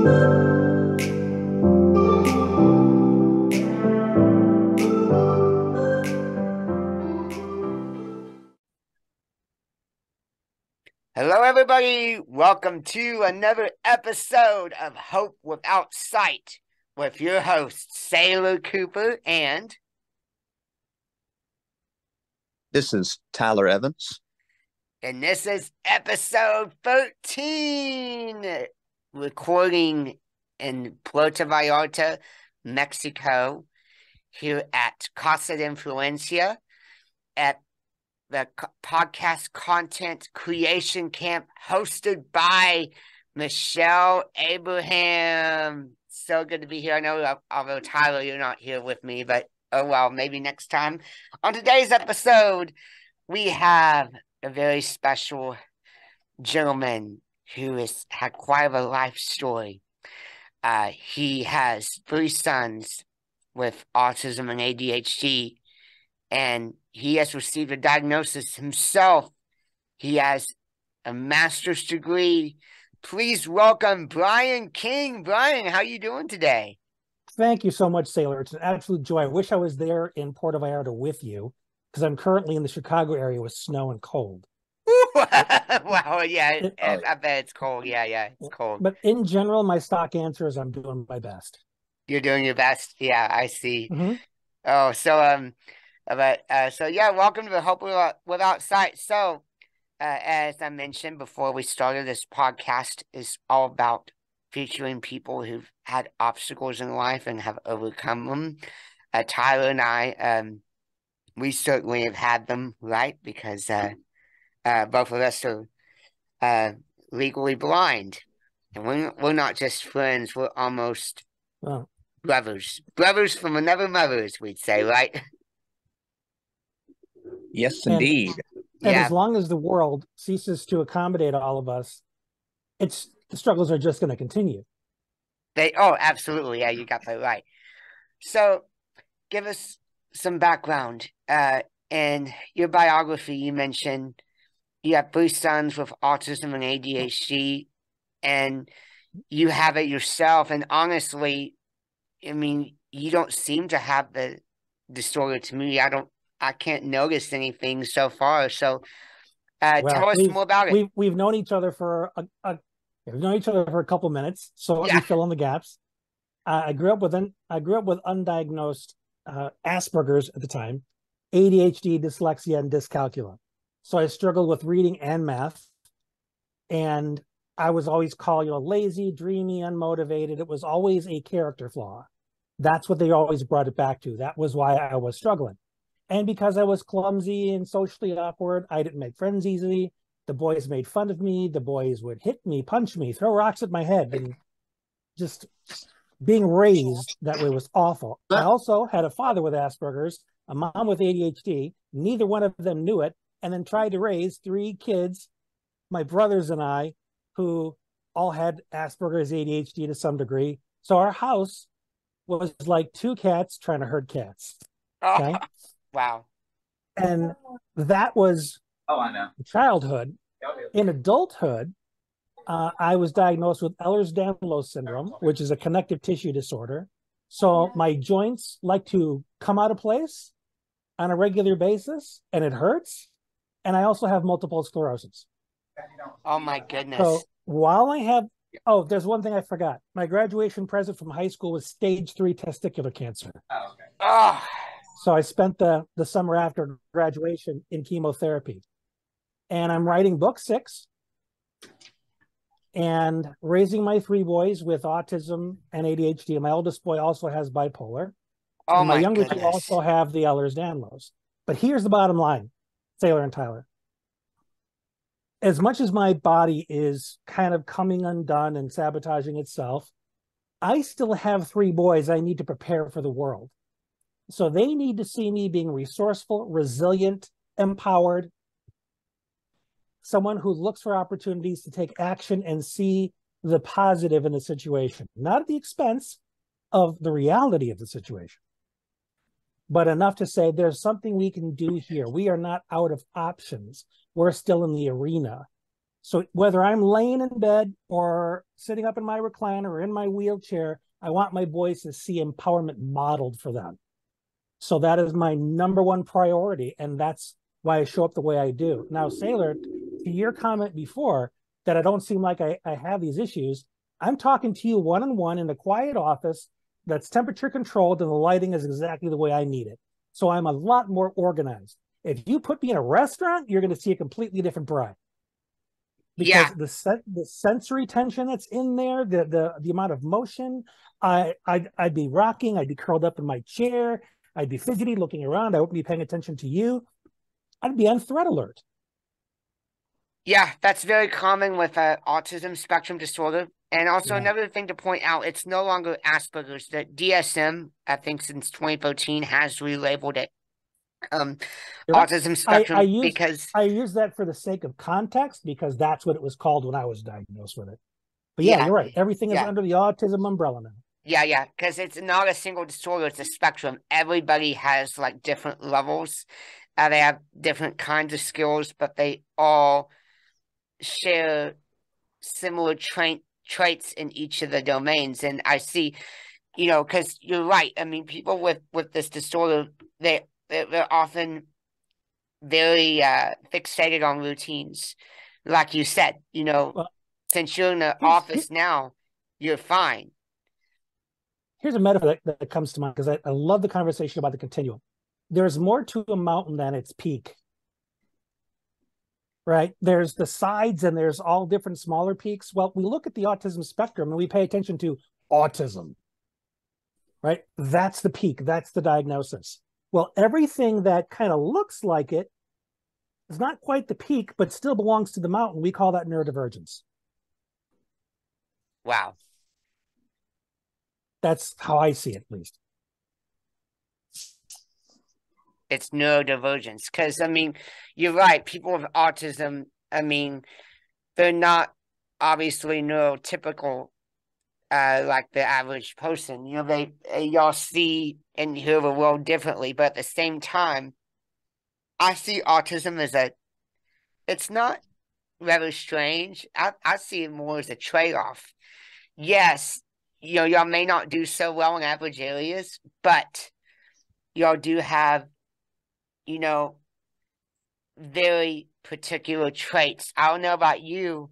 Hello, everybody. Welcome to another episode of Hope Without Sight with your host, Sailor Cooper, and this is Tyler Evans. And this is episode 13, recording in Puerto Vallarta, Mexico, here at Casa de Influencia at the podcast content creation camp hosted by Michelle Abraham. So good to be here. I know, although Tyler, you're not here with me, but oh well, maybe next time. On today's episode, we have a very special gentleman who has had quite a life story. He has 3 sons with autism and ADHD, and he has received a diagnosis himself. He has a master's degree. Please welcome Brian King. Brian, how are you doing today? Thank you so much, Sailor. It's an absolute joy. I wish I was there in Puerto Vallarta with you, because I'm currently in the Chicago area with snow and cold. Wow, yeah, I bet it's cold. Yeah, it's cold. But in general, my stock answer is I'm doing my best. You're doing your best? Yeah, I see. Mm-hmm. Oh, so, welcome to the Hope Without Sight. So, as I mentioned before we started, this podcast is all about featuring people who've had obstacles in life and have overcome them. Tyler and I, we certainly have had them, right? Because both of us are legally blind, and we're not just friends; we're almost brothers from another mother, as we'd say, right? Yes, indeed. And as long as the world ceases to accommodate all of us, the struggles are just going to continue. Absolutely. Yeah, you got that right. So give us some background. In your biography, you mentioned you have 3 sons with autism and ADHD, and you have it yourself. And honestly, I mean, you don't seem to have the disorder to me. I can't notice anything so far. So tell us more about it. We've known each other for a couple minutes, so let me fill in the gaps. I grew up with undiagnosed Asperger's at the time, ADHD, dyslexia, and dyscalculia. So I struggled with reading and math, and I was always called, lazy, dreamy, unmotivated. It was always a character flaw. That's what they always brought it back to. That was why I was struggling. And because I was clumsy and socially awkward, I didn't make friends easily. The boys made fun of me. The boys would hit me, punch me, throw rocks at my head. And just being raised that way was awful. I also had a father with Asperger's, a mom with ADHD. Neither one of them knew it. And then tried to raise 3 kids, my brothers and I, who all had Asperger's, ADHD to some degree. So our house was like 2 cats trying to herd cats. Okay? Wow. And that was childhood. In adulthood, I was diagnosed with Ehlers-Danlos syndrome, which is a connective tissue disorder. So my joints like to come out of place on a regular basis, and it hurts. And I also have multiple sclerosis. Oh, my goodness. So while I have... Oh, there's one thing I forgot. My graduation present from high school was stage 3 testicular cancer. Oh, okay. So I spent the summer after graduation in chemotherapy. And I'm writing book 6 and raising my 3 boys with autism and ADHD. And my oldest boy also has bipolar. Oh, and my younger goodness. 2 also have the Ehlers-Danlos. But here's the bottom line, Sailor and Tyler. As much as my body is kind of coming undone and sabotaging itself, I still have 3 boys I need to prepare for the world. So they need to see me being resourceful, resilient, empowered, someone who looks for opportunities to take action and see the positive in the situation, not at the expense of the reality of the situation, but enough to say there's something we can do here. We are not out of options. We're still in the arena. So whether I'm laying in bed or sitting up in my recliner or in my wheelchair, I want my boys to see empowerment modeled for them. So that is my number one priority. And that's why I show up the way I do. Now, Sailor, to your comment before that I don't seem like I have these issues, I'm talking to you one-on-one in a quiet office that's temperature controlled and the lighting is exactly the way I need it. So I'm a lot more organized. If you put me in a restaurant, you're going to see a completely different bride. Because the sensory tension that's in there, the amount of motion, I'd be rocking, I'd be curled up in my chair, I'd be fidgety, looking around, I wouldn't be paying attention to you. I'd be on threat alert. Yeah, that's very common with autism spectrum disorder. And also another thing to point out, it's no longer Asperger's. The DSM, I think since 2014, has relabeled it autism spectrum I use that for the sake of context because that's what it was called when I was diagnosed with it. But you're right. Everything is under the autism umbrella now. Yeah, because it's not a single disorder, it's a spectrum. Everybody has like different levels. They have different kinds of skills, but they all share similar traits in each of the domains. And I see, because you're right. I mean, people with this disorder, they're often very fixated on routines. Like you said, since you're in the office now, you're fine. Here's a metaphor that comes to mind because I love the conversation about the continuum. There's more to a mountain than its peak. Right? There's the sides and there's all different smaller peaks. Well, we look at the autism spectrum and we pay attention to autism, right? That's the peak. That's the diagnosis. Well, everything that kind of looks like it is not quite the peak, but still belongs to the mountain. We call that neurodivergence. Wow. That's how I see it, at least. It's neurodivergence. Because, I mean, you're right. People with autism, I mean, they're not obviously neurotypical like the average person. Y'all see and hear the world differently. But at the same time, I see autism as it's not rather strange. I see it more as a trade-off. Yes, y'all may not do so well in average areas, but y'all do have very particular traits. I don't know about you,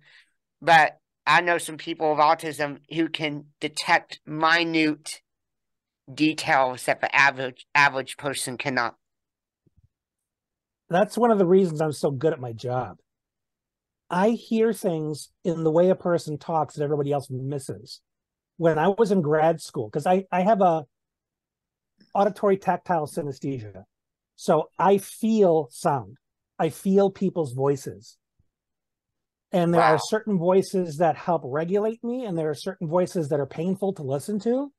but I know some people with autism who can detect minute details that the average person cannot. That's one of the reasons I'm so good at my job. I hear things in the way a person talks that everybody else misses. When I was in grad school, because I have a auditory tactile synesthesia. So I feel sound. I feel people's voices. And there are certain voices that help regulate me, and there are certain voices that are painful to listen to.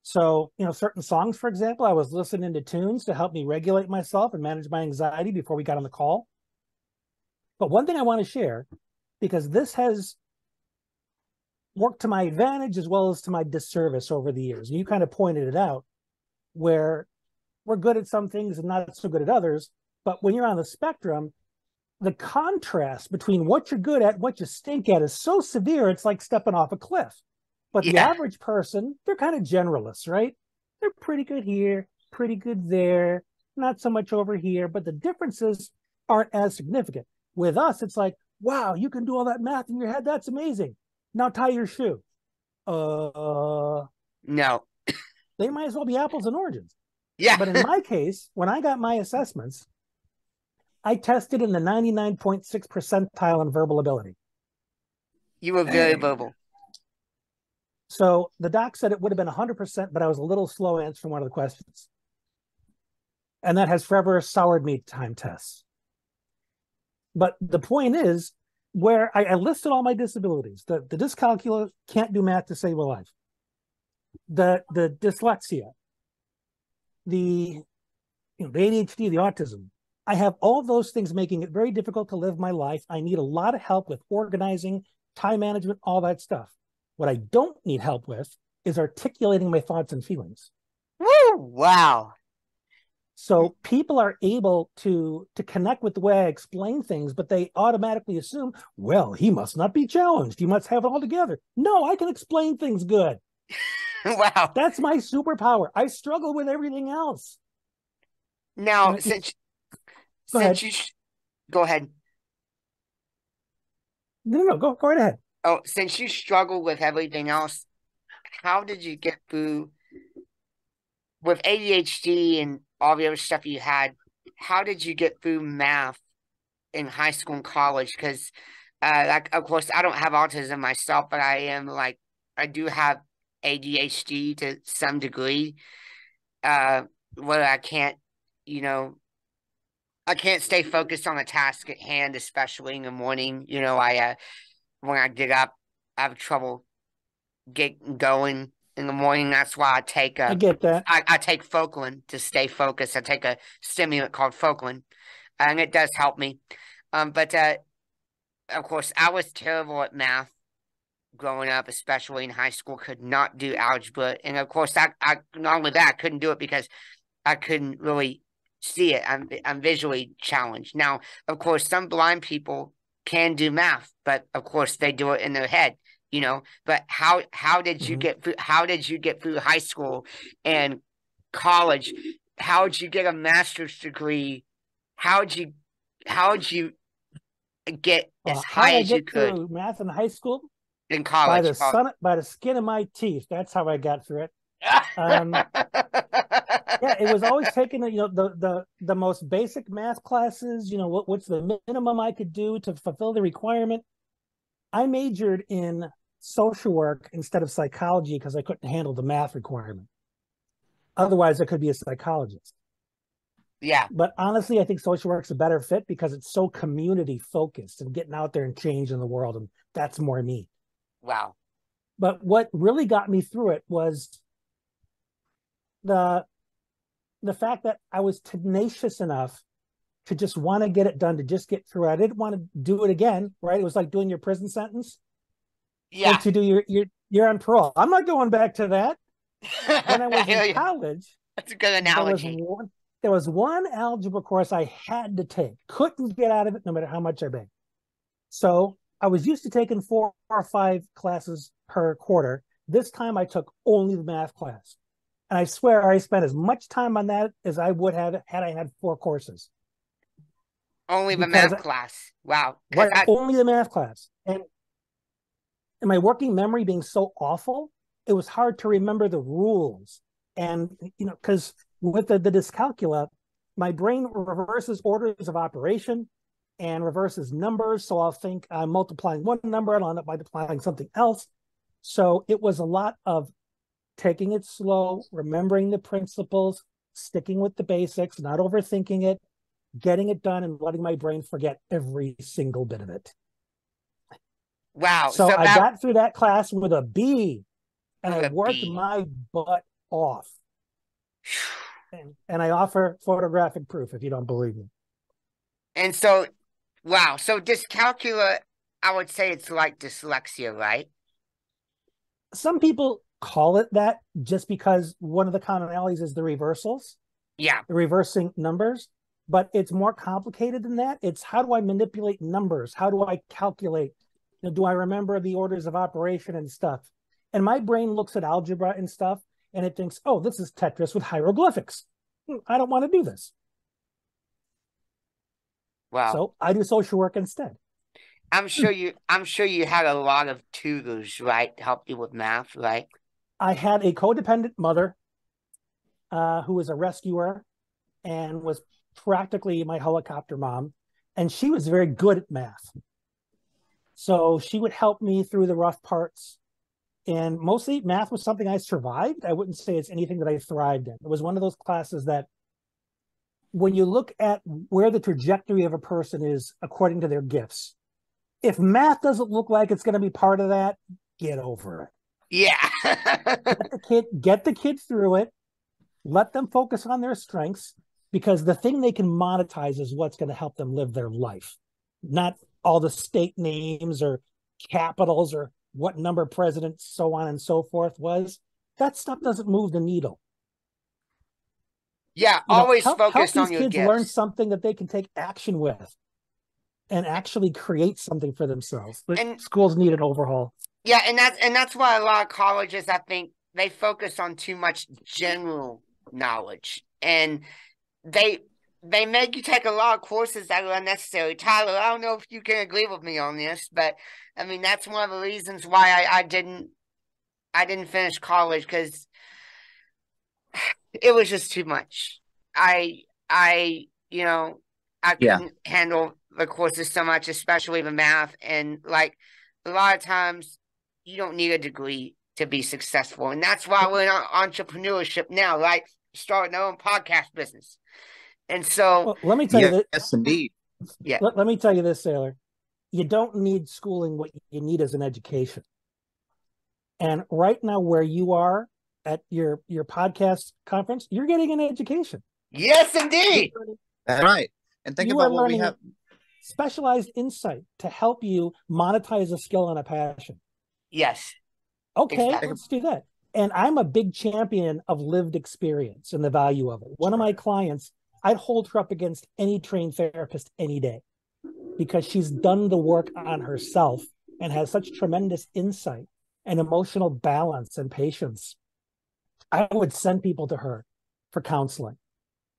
So, certain songs, for example, I was listening to tunes to help me regulate myself and manage my anxiety before we got on the call. But one thing I want to share, because this has worked to my advantage as well as to my disservice over the years. And you kind of pointed it out, where we're good at some things and not so good at others. But when you're on the spectrum, the contrast between what you're good at and what you stink at is so severe, it's like stepping off a cliff. But the average person, they're kind of generalists, right? They're pretty good here, pretty good there, not so much over here, but the differences aren't as significant. With us, it's like, wow, you can do all that math in your head. That's amazing. Now tie your shoe. No. They might as well be apples and oranges. Yeah. But in my case, when I got my assessments, I tested in the 99.6 percentile in verbal ability. You were very verbal. So the doc said it would have been 100%, but I was a little slow answering one of the questions. And that has forever soured me time tests. But the point is, where I listed all my disabilities, the dyscalculia, can't do math to save a life. The dyslexia, the ADHD, the autism. I have all those things making it very difficult to live my life. I need a lot of help with organizing, time management, all that stuff. What I don't need help with is articulating my thoughts and feelings. Woo! Wow. So people are able to connect with the way I explain things, but they automatically assume, well, he must not be challenged. He must have it all together. No, I can explain things good. Wow. That's my superpower. I struggle with everything else. Now, go ahead. Go ahead. No, go right ahead. Oh, since you struggle with everything else, how did you get through with ADHD and all the other stuff you had? How did you get through math in high school and college? Because, like, of course, I don't have autism myself, but I do have ADHD to some degree, where I can't, I can't stay focused on a task at hand, especially in the morning. When I get up, I have trouble getting going in the morning. That's why I get that. I take Focalin to stay focused. I take a stimulant called Focalin, and it does help me. But of course, I was terrible at math growing up, especially in high school. Could not do algebra, and of course, I not only that, I couldn't do it because I couldn't really see it. I'm visually challenged. Now, of course, some blind people can do math, but of course, they do it in their head. But how did you get through, high school and college? How did you get a master's degree? How did you get as high as you could through math in high school? In college, by the skin of my teeth. That's how I got through it. Yeah, it was always taking the most basic math classes. What's the minimum I could do to fulfill the requirement. I majored in social work instead of psychology because I couldn't handle the math requirement. Otherwise, I could be a psychologist. Yeah. But honestly, I think social work's a better fit because it's so community focused and getting out there and changing the world. And that's more me. Wow. But what really got me through it was the fact that I was tenacious enough to just want to get it done, to just get through it. I didn't want to do it again, right? It was like doing your prison sentence. Yeah. And to do you're on parole. I'm not going back to that. When I was in college, that's a good analogy. There was one algebra course I had to take. Couldn't get out of it no matter how much I begged. So I was used to taking 4 or 5 classes per quarter. This time I took only the math class. And I swear I spent as much time on that as I would have had I had 4 courses. Only the math class. Wow. Right, only the math class. And my working memory being so awful, it was hard to remember the rules. And, because with the dyscalculia, my brain reverses orders of operation and reverses numbers. So I'll think I'm multiplying one number and I'll end up multiplying something else. So it was a lot of taking it slow, remembering the principles, sticking with the basics, not overthinking it, getting it done, and letting my brain forget every single bit of it. Wow. So I got through that class with a B, and I worked my butt off. And I offer photographic proof if you don't believe me. And so, wow. So dyscalculia, I would say it's like dyslexia, right? Some people call it that just because one of the commonalities is the reversals. Yeah. The reversing numbers. But it's more complicated than that. It's how do I manipulate numbers? How do I calculate? Do I remember the orders of operation and stuff? And my brain looks at algebra and stuff, and it thinks, oh, this is Tetris with hieroglyphics. I don't want to do this. Wow. So I do social work instead. I'm sure you had a lot of tutors, right, to help you with math, right? I had a codependent mother who was a rescuer and was practically my helicopter mom, and she was very good at math. So she would help me through the rough parts, and mostly math was something I survived. I wouldn't say it's anything that I thrived in. It was one of those classes that when you look at where the trajectory of a person is according to their gifts, if math doesn't look like it's going to be part of that, get over it. Yeah. get the kid through it. Let them focus on their strengths, because the thing they can monetize is what's going to help them live their life, not all the state names or capitals or what number president, so on and so forth was. That stuff doesn't move the needle. Yeah, You know, always help focus these on your kids learn gifts. something that they can take action with and actually create something for themselves. But And schools need an overhaul. yeah, and that's why a lot of colleges, I think, they focus on too much general knowledge, and they they make you take a lot of courses that are unnecessary. Tyler, I don't know if you can agree with me on this, but I mean that's one of the reasons why I didn't finish college, because it was just too much. I I Yeah. couldn't handle the courses so much, especially the math. And like a lot of times you don't need a degree to be successful. And that's why we're in entrepreneurship now, like starting our own podcast business. And so Well, let me tell you that. Yes, indeed. yeah. Let me tell you this, Sailor. You don't need schooling. What you need is an education. And right now, where you are at your podcast conference, you're getting an education. Yes, indeed. All right. And think You about are what we learning have. specialized insight to help you monetize a skill and a passion. Yes. Okay, Exactly. let's do that. And I'm a big champion of lived experience and the value of it. One of my clients, I'd hold her up against any trained therapist any day because she's done the work on herself and has such tremendous insight and emotional balance and patience. I would send people to her for counseling.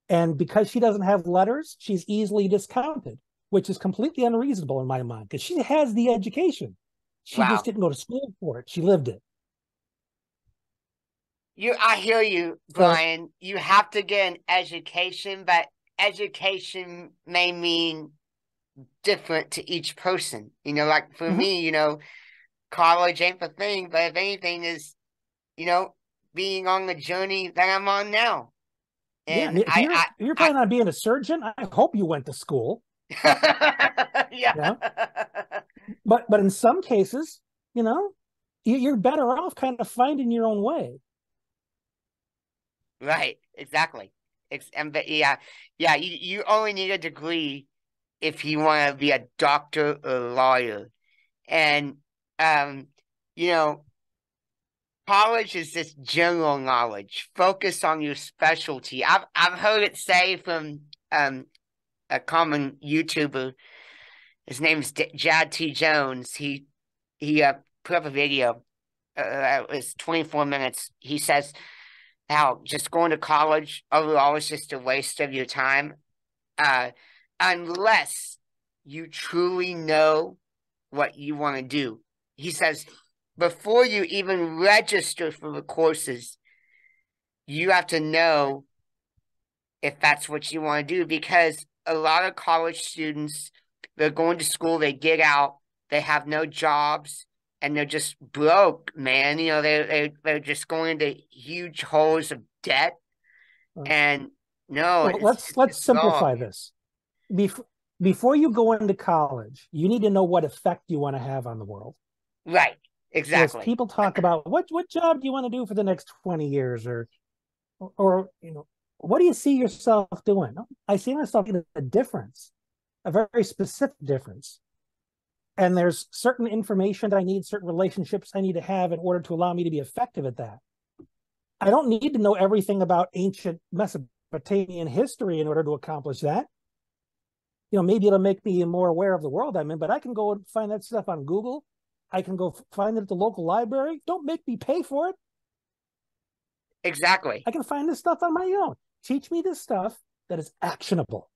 And because she doesn't have letters, she's easily discounted, which is completely unreasonable in my mind because she has the education. She just Wow. didn't go to school for it. She lived it. I hear you, Brian. You have to get an education, but education may mean different to each person. Like for me, college ain't the thing, but if anything is, being on the journey that I'm on now. Yeah, And if you're planning on being a surgeon, I hope you went to school. yeah. Yeah. But in some cases, you're better off kind of finding your own way. Right, exactly. But yeah, you only need a degree if you want to be a doctor or lawyer. And um, you know, college is just general knowledge. Focus on your specialty. I've heard it say from a common YouTuber. His name's Jad T. Jones. He put up a video. It was 24 minutes. He says how just going to college overall is just a waste of your time, uh, unless you truly know what you want to do. He says before you even register for the courses, you have to know if that's what you want to do, because a lot of college students, they're going to school, they get out, they have no jobs, and they're just broke, man. They're just going into huge holes of debt. And no, Well, let's it's simplify wrong. this. Before you go into college, you need to know what effect you want to have on the world. Right, Because exactly. people talk about what job do you want to do for the next 20 years, or what do you see yourself doing? I see myself in a difference, a very specific difference. And there's certain information that I need, certain relationships I need to have in order to allow me to be effective at that. I don't need to know everything about ancient Mesopotamian history in order to accomplish that. Maybe it'll make me more aware of the world I'm in, but I can go and find that stuff on Google. I can go find it at the local library. Don't make me pay for it. Exactly. I can find this stuff on my own. Teach me this stuff that is actionable.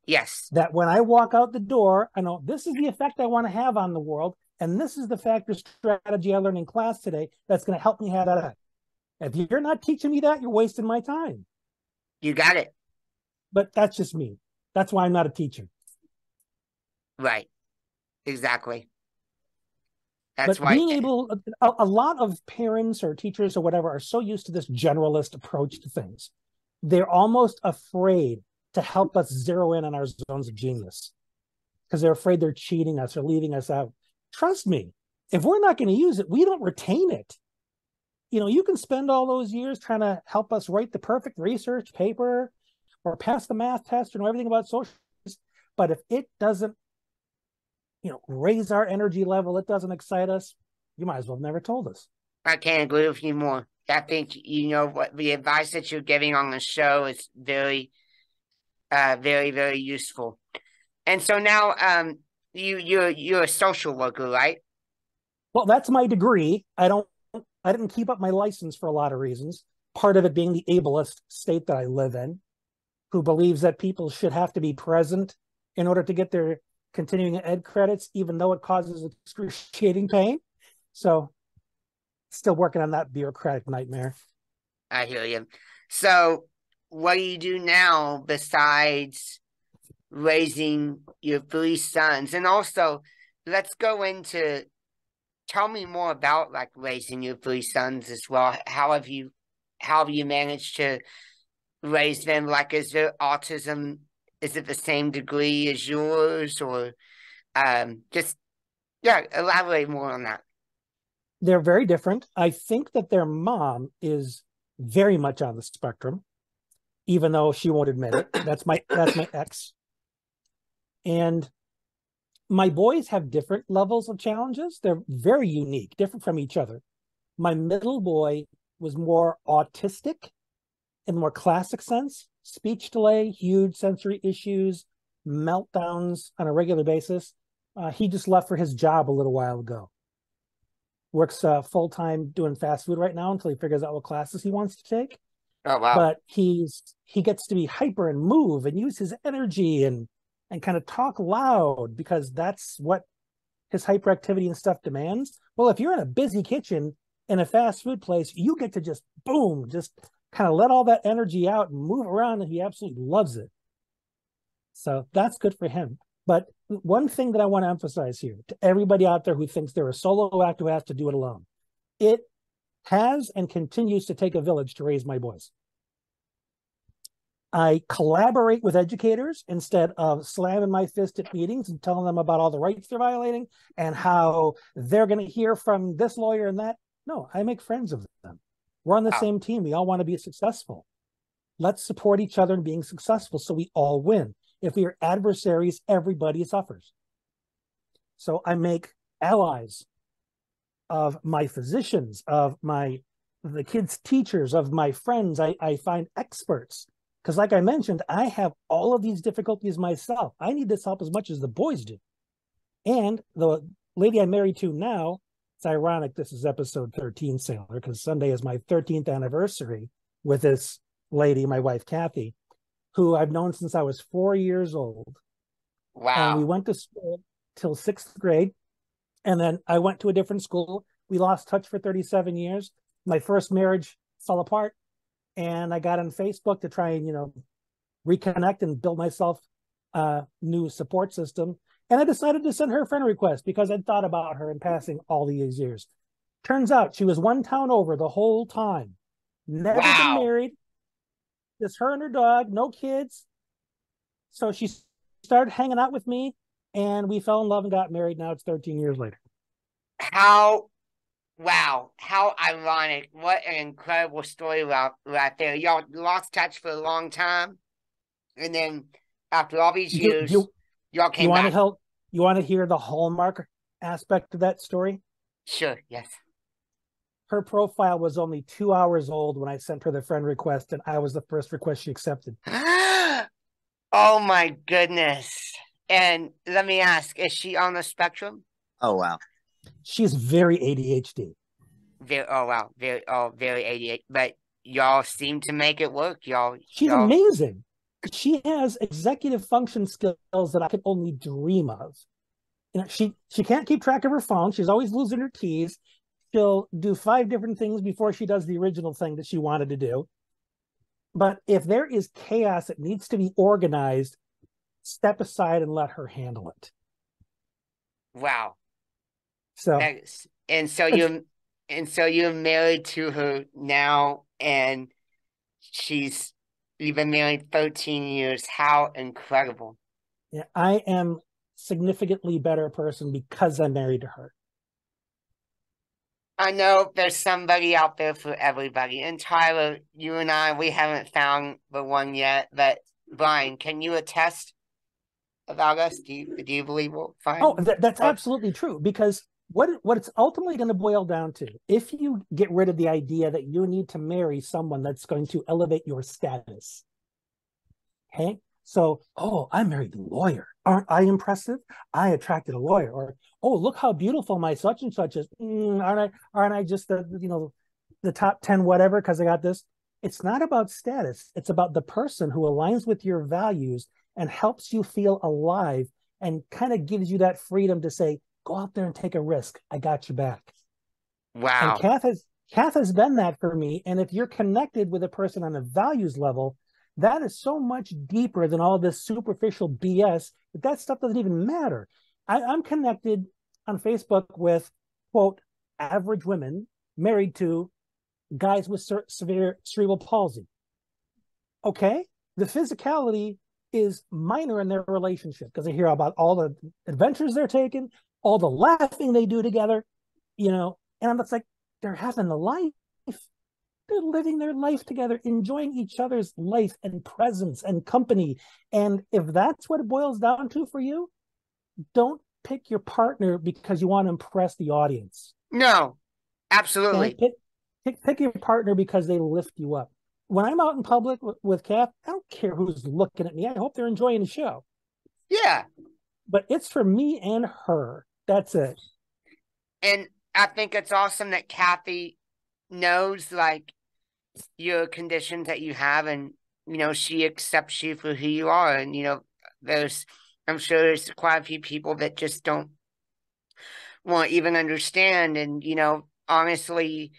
Yes. That when I walk out the door, I know this is the effect I want to have on the world, and this is the factor strategy I learned in class today that's going to help me have that. If you're not teaching me that, you're wasting my time. You got it. But that's just me. That's why I'm not a teacher. Right. Exactly. That's But why. being able, a lot of parents or teachers or whatever are so used to this generalist approach to things. They're almost afraid to help us zero in on our zones of genius because they're afraid they're cheating us or leaving us out. Trust me, if we're not going to use it, we don't retain it. You can spend all those years trying to help us write the perfect research paper or pass the math test or know everything about social, but if it doesn't raise our energy level, it doesn't excite us, you might as well have never told us. I can't agree with you more. I think, you know, what the advice that you're giving on the show is very, very, very useful. And so now, you're a social worker, right? Well, that's my degree. I didn't keep up my license for a lot of reasons. Part of it being the ableist state that I live in, who believes that people should have to be present in order to get their continuing ed credits, even though it causes excruciating pain. So still working on that bureaucratic nightmare. I hear you. So what do you do now besides raising your 3 sons? And also, let's go into, tell me more about like raising your 3 sons as well. How have you managed to raise them? Like, is their autism, is it the same degree as yours, or just, yeah, elaborate more on that. They're very different. I think that their mom is very much on the spectrum, even though she won't admit it. That's my ex. And my boys have different levels of challenges. They're very unique, different from each other. My middle boy was more autistic in more classic sense, speech delay, huge sensory issues, meltdowns on a regular basis. He just left for his job a little while ago. Works full-time doing fast food right now until he figures out what classes he wants to take. Oh, wow. But he gets to be hyper and move and use his energy and kind of talk loud because that's what his hyperactivity and stuff demands. Well, if you're in a busy kitchen in a fast food place, you get to just boom, just kind of let all that energy out and move around, and he absolutely loves it. So that's good for him. But one thing that I want to emphasize here to everybody out there who thinks they're a solo act who has to do it alone, it has and continues to take a village to raise my boys. I collaborate with educators instead of slamming my fist at meetings and telling them about all the rights they're violating and how they're going to hear from this lawyer and that. No, I make friends of them. We're on the same team. We all want to be successful. Let's support each other in being successful so we all win. If we are adversaries, everybody suffers. So I make allies of my physicians, of the kids' teachers, of my friends. I find experts. Because like I mentioned, I have all of these difficulties myself. I need this help as much as the boys do. And the lady I'm married to now, it's ironic this is episode 13, Sailor, because Sunday is my 13th anniversary with this lady, my wife, Kathy, who I've known since I was 4 years old. Wow. And we went to school till 6th grade. And then I went to a different school. We lost touch for 37 years. My first marriage fell apart. And I got on Facebook to try and, reconnect and build myself a new support system. And I decided to send her a friend request because I'd thought about her in passing all these years. Turns out she was one town over the whole time. Never been married. Just her and her dog, no kids. So she started hanging out with me and we fell in love and got married. Now it's 13 years later. Wow, how ironic. What an incredible story right there. Y'all lost touch for a long time. And then after all these years, y'all came back. You want to hear the hallmark aspect of that story? Sure, yes. Her profile was only 2 hours old when I sent her the friend request, and I was the first request she accepted. Oh, my goodness. And let me ask, is she on the spectrum? Oh, wow. She's very ADHD. Very ADHD. But y'all seem to make it work. She's amazing. She has executive function skills that I could only dream of. She can't keep track of her phone. She's always losing her keys. She'll do 5 different things before she does the original thing that she wanted to do. But if there is chaos that needs to be organized, step aside and let her handle it. Wow. So you're married to her now, and you've been married 13 years. How incredible. Yeah, I am significantly better person because I'm married to her. I know there's somebody out there for everybody. And Tyler, you and I, we haven't found the one yet. But Brian, can you attest about us? Do you believe we'll find? Oh, that's absolutely true. Because what it's ultimately going to boil down to, if you get rid of the idea that you need to marry someone that's going to elevate your status, okay? So, oh, I married a lawyer. Aren't I impressive? I attracted a lawyer. Or, oh, look how beautiful my such and such is. Aren't I just the top 10 whatever because I got this? It's not about status. It's about the person who aligns with your values and helps you feel alive and kind of gives you that freedom to say, go out there and take a risk. I got your back. Wow. And Kath has been that for me. And if you're connected with a person on a values level, that is so much deeper than all this superficial BS that stuff doesn't even matter. I'm connected on Facebook with, quote, average women married to guys with severe cerebral palsy. Okay, the physicality is minor in their relationship because I hear about all the adventures they're taking, all the laughing they do together, and I'm just like, they're having a life. They're living their life together, enjoying each other's life and presence and company. And if that's what it boils down to for you, don't pick your partner because you want to impress the audience. No, absolutely. Pick your partner because they lift you up. When I'm out in public with Kath, I don't care who's looking at me. I hope they're enjoying the show. Yeah. But it's for me and her. That's it. And I think it's awesome that Kathy knows like your conditions that you have, and she accepts you for who you are. And I'm sure there's quite a few people that just don't want to even understand. And honestly,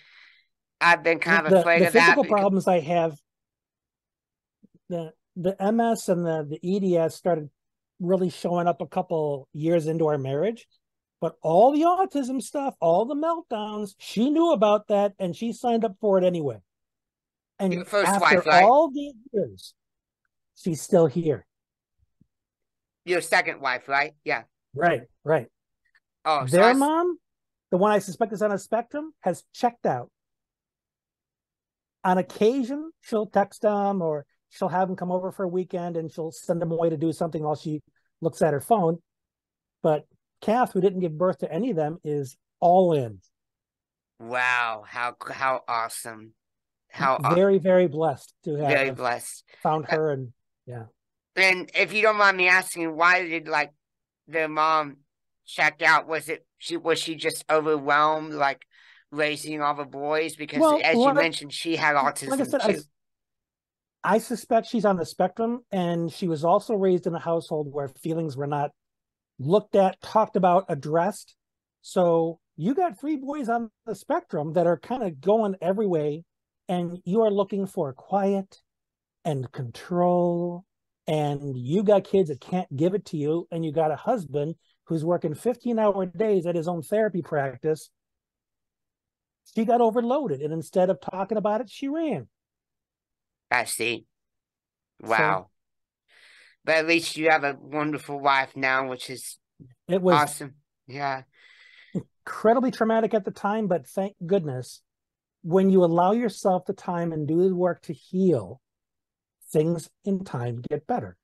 I've been kind of afraid the of that. The physical problems I have, the MS and the EDS started really showing up a couple years into our marriage. But all the autism stuff, all the meltdowns, she knew about that and she signed up for it anyway. And your first after wife, right? all these years, she's still here. Your second wife, right? Yeah. Right. Oh, their mom, the one I suspect is on a spectrum, has checked out. On occasion, she'll text them or she'll have them come over for a weekend and she'll send them away to do something while she looks at her phone. But Kath, who didn't give birth to any of them, is all in. Wow, how awesome! Very, very blessed to have very blessed found her, and yeah. And if you don't mind me asking, why did their mom check out? Was she just overwhelmed, raising all the boys? Because as you mentioned, she had autism like I said, too. I suspect she's on the spectrum, and she was also raised in a household where feelings were not looked at, talked about, addressed. So you got 3 boys on the spectrum that are kind of going every way, and you are looking for quiet and control, and you got kids that can't give it to you, and you got a husband who's working 15-hour days at his own therapy practice. She got overloaded, and instead of talking about it, she ran. I see. Wow. So, but at least you have a wonderful wife now, which is awesome. Yeah. Incredibly traumatic at the time, but thank goodness, when you allow yourself the time and do the work to heal, things in time get better.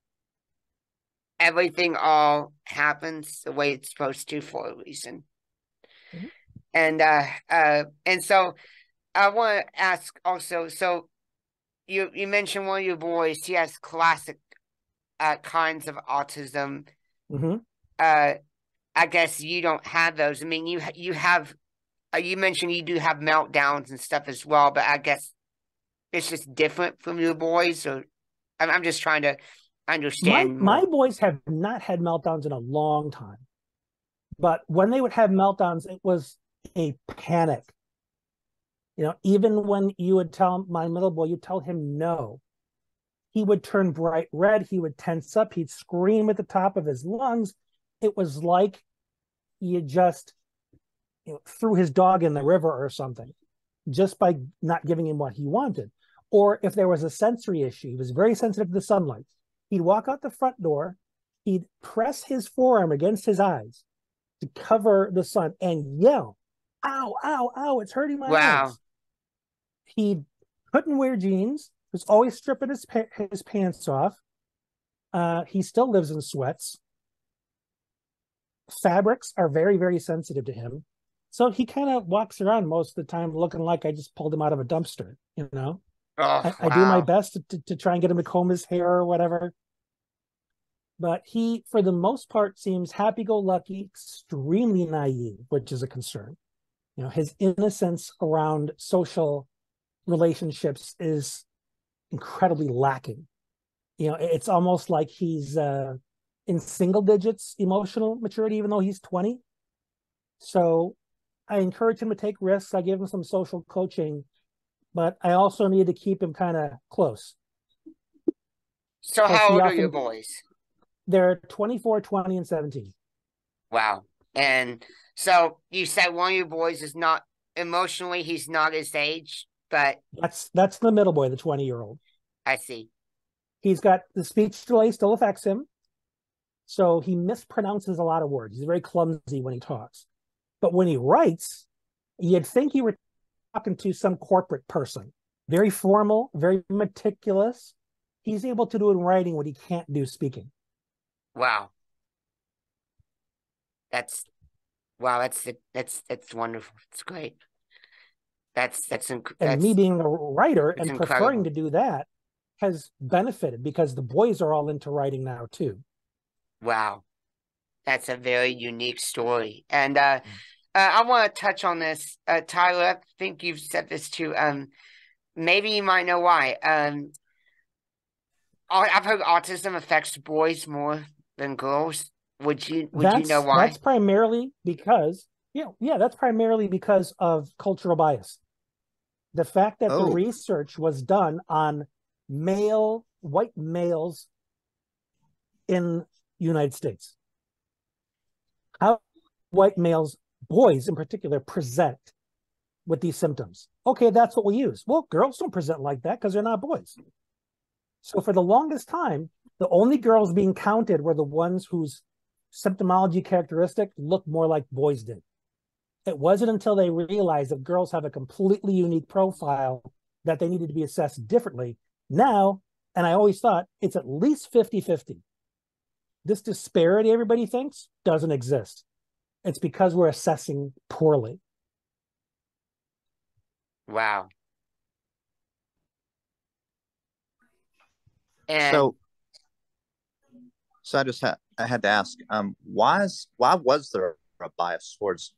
Everything all happens the way it's supposed to for a reason. Mm-hmm. And so I want to ask also, so you mentioned one of your boys, he has classic kinds of autism. Mm-hmm. I guess you don't have those. I mean, you have, you mentioned you do have meltdowns and stuff as well, but I guess it's just different from your boys, or I'm just trying to understand. My boys have not had meltdowns in a long time, but when they would have meltdowns, it was a panic. Even when you would tell my middle boy, you tell him no, he would turn bright red. He would tense up. He'd scream at the top of his lungs. It was like you just threw his dog in the river or something, just by not giving him what he wanted. Or if there was a sensory issue, he was very sensitive to the sunlight. He'd walk out the front door. He'd press his forearm against his eyes to cover the sun and yell, "Ow, ow, ow, it's hurting my eyes." He couldn't wear jeans. He was always stripping his pants off. He still lives in sweats. Fabrics are very, very sensitive to him. So he kind of walks around most of the time looking like I just pulled him out of a dumpster, you know? Oh, I do my wow. best to try and get him to comb his hair or whatever. But he, for the most part, seems happy-go-lucky, extremely naive, which is a concern. You know, his innocence around social relationships is incredibly lacking. You know, it's almost like he's in single digits emotional maturity, even though he's 20. So I encourage him to take risks. I give him some social coaching, but I also need to keep him kind of close. So how old are your boys? They're 24, 20, and 17. Wow. And so you said one of your boys is not emotionally, he's not his age, but That's the middle boy, the 20-year-old. I see. He's got the speech delay still affects him. So he mispronounces a lot of words. He's very clumsy when he talks. But when he writes, you'd think you were talking to some corporate person. Very formal, very meticulous. He's able to do in writing what he can't do speaking. Wow. That's wonderful. It's great. And me being a writer and incredible. preferring to do that has benefited because the boys are all into writing now too. Wow. That's a very unique story. And I want to touch on this. Tyler, I think you've said this too. Maybe you might know why. I've heard autism affects boys more than girls. Would you know why? That's primarily because that's primarily because of cultural bias. The fact that the research was done on white males in the United States. How white males, boys in particular, present with these symptoms. Okay, that's what we use. Well, girls don't present like that because they're not boys. So for the longest time, the only girls being counted were the ones whose symptomology characteristic looked more like boys did. It wasn't until they realized that girls have a completely unique profile that they needed to be assessed differently. Now, and I always thought, it's at least 50-50. This disparity everybody thinks doesn't exist. It's because we're assessing poorly. Wow. And so I had to ask, why was there a bias towards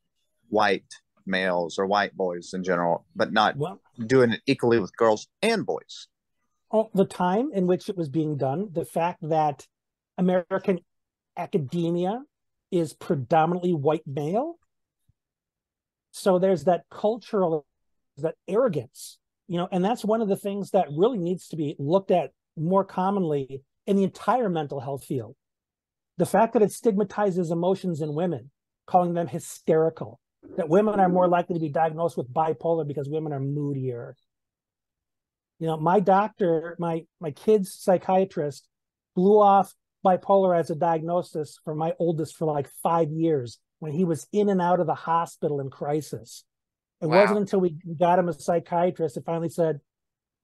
white males or white boys in general, but not doing it equally with girls and boys? The time in which it was being done, the fact that American academia is predominantly white male. So there's that cultural, that arrogance, and that's one of the things that really needs to be looked at more commonly in the entire mental health field. The fact that it stigmatizes emotions in women, calling them hysterical, that women are more likely to be diagnosed with bipolar because women are moodier. My doctor, my kid's psychiatrist blew off bipolar as a diagnosis for my oldest for like 5 years when he was in and out of the hospital in crisis. It wasn't until we got him a psychiatrist that finally said,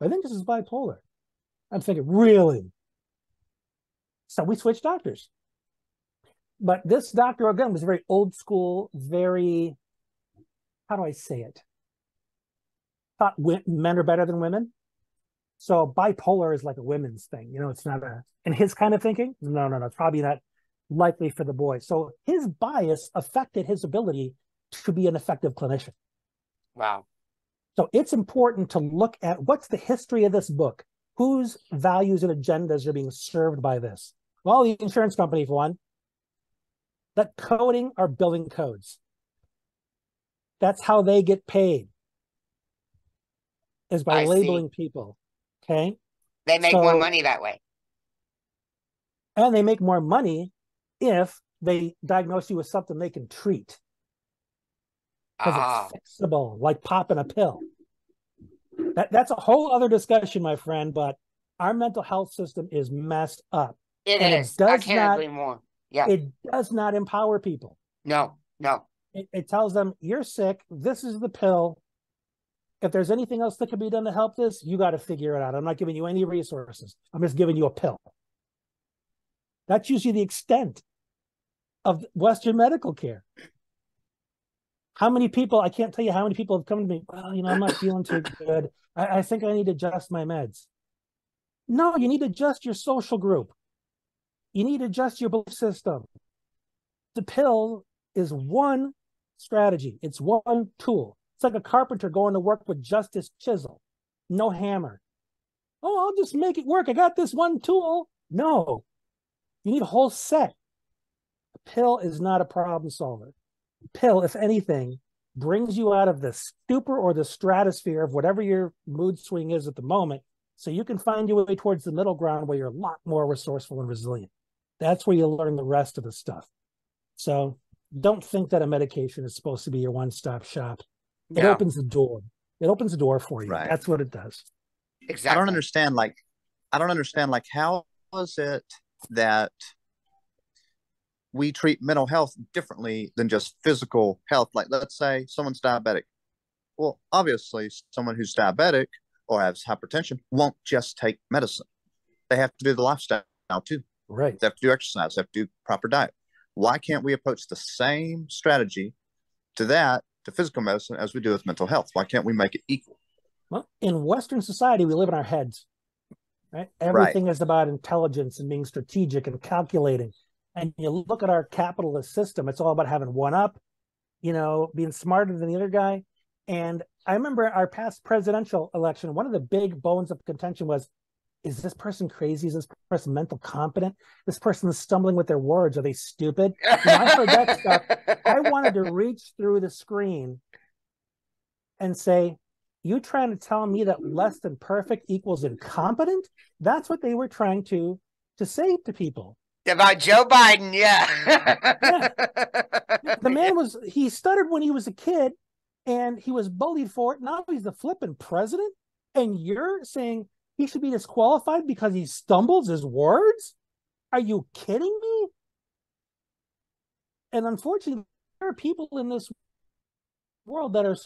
I think this is bipolar. I'm thinking, really? So we switched doctors. But this doctor, again, was very old school, very, how do I say it? Thought men are better than women. So bipolar is like a women's thing. It's not in his kind of thinking. No, it's probably not likely for the boys. So his bias affected his ability to be an effective clinician. Wow. So it's important to look at what's the history of this book. Whose values and agendas are being served by this? Well, the insurance company, for one. That coding are billing codes. That's how they get paid, is by labeling people. Okay? They make more money that way. And they make more money if they diagnose you with something they can treat. Because it's fixable, like popping a pill. That's a whole other discussion, my friend, but our mental health system is messed up. It is. I can't agree more. Yeah. It does not empower people. No. It tells them, you're sick, this is the pill. If there's anything else that can be done to help this, you got to figure it out. I'm not giving you any resources. I'm just giving you a pill. That's usually the extent of Western medical care. How many people, I can't tell you how many people have come to me, well, I'm not feeling too good. I think I need to adjust my meds. No, you need to adjust your social group. You need to adjust your belief system. The pill is one strategy. It's one tool. It's like a carpenter going to work with just his chisel, no hammer. Oh, I'll just make it work. I got this one tool. No, you need a whole set. A pill is not a problem solver. A pill, if anything, brings you out of the stupor or the stratosphere of whatever your mood swing is at the moment, so you can find your way towards the middle ground where you're a lot more resourceful and resilient. That's where you learn the rest of the stuff. So don't think that a medication is supposed to be your one-stop shop. It opens the door. It opens the door for you. Right. That's what it does. Exactly. I don't understand, how is it that we treat mental health differently than just physical health? Like, let's say someone's diabetic. Well, obviously, someone who's diabetic or has hypertension won't just take medicine. They have to do the lifestyle too. Right. They have to do exercise. They have to do proper diet. Why can't we approach the same strategy to physical medicine as we do with mental health? Why can't we make it equal? Well, in Western society, we live in our heads. Right? Everything is about intelligence and being strategic and calculating. And you look at our capitalist system, it's all about having one up, being smarter than the other guy. And I remember our past presidential election, one of the big bones of contention was, is this person crazy? Is this person mental competent? This person is stumbling with their words. Are they stupid? I heard that stuff. I wanted to reach through the screen and say, you trying to tell me that less than perfect equals incompetent? That's what they were trying to say to people. About Joe Biden, yeah. The man he stuttered when he was a kid and he was bullied for it. Now he's the flipping president. And you're saying he should be disqualified because he stumbles his words? Are you kidding me? And unfortunately, there are people in this world that are